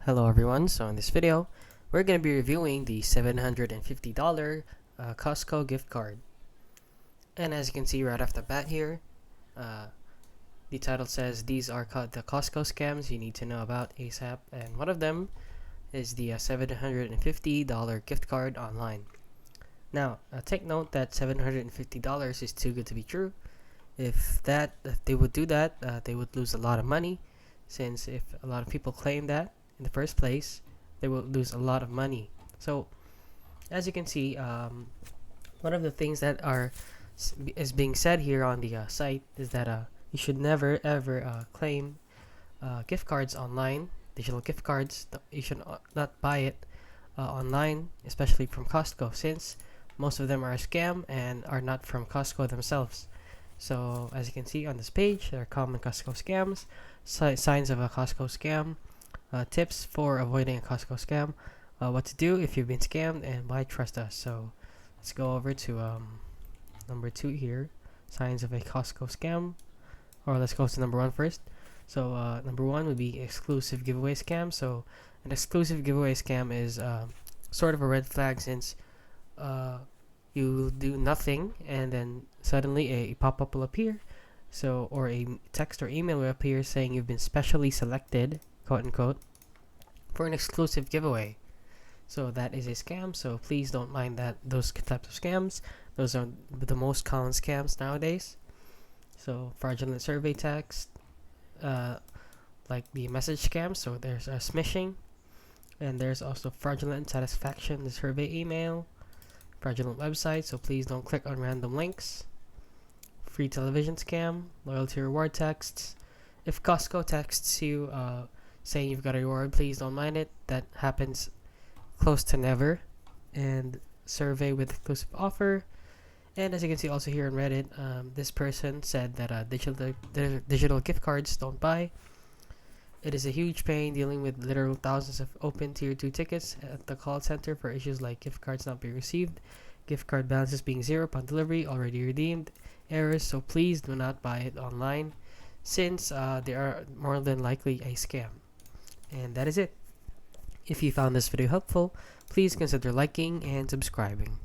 Hello everyone, so in this video, we're going to be reviewing the $750 Costco gift card. And as you can see right off the bat here, the title says these are the Costco scams you need to know about ASAP, and one of them is the $750 gift card online. Now, take note that $750 is too good to be true. If they would do that, they would lose a lot of money, since if a lot of people claim that in the first place, they will lose a lot of money. So, as you can see, one of the things that is being said here on the site is that you should never ever claim gift cards online, digital gift cards. You should not buy it online, especially from Costco, since most of them are a scam and are not from Costco themselves. So, as you can see on this page, there are common Costco scams, signs of a Costco scam, tips for avoiding a Costco scam, what to do if you've been scammed, and why trust us. So, let's go over to number 2 here, signs of a Costco scam, or let's go to number 1 first. So, number 1 would be exclusive giveaway scam. So, an exclusive giveaway scam is sort of a red flag, since you do nothing and then suddenly a pop-up will appear, so, or a text or email will appear saying you've been specially selected, quote unquote, for an exclusive giveaway. So that is a scam, so please don't mind those types of scams. Those are the most common scams nowadays. So fraudulent survey text, like the message scam. So there's a smishing, and there's also fraudulent satisfaction, the survey email, fraudulent website, so please don't click on random links. Free television scam, loyalty reward texts. If Costco texts you saying you've got a reward, please don't mind it. That happens close to never. And survey with exclusive offer. And as you can see also here on Reddit, this person said that digital gift cards don't buy. It is a huge pain dealing with literal thousands of open tier 2 tickets at the call center for issues like gift cards not being received, gift card balances being zero upon delivery, already redeemed, errors, so please do not buy it online, since they are more than likely a scam. And that is it. If you found this video helpful, please consider liking and subscribing.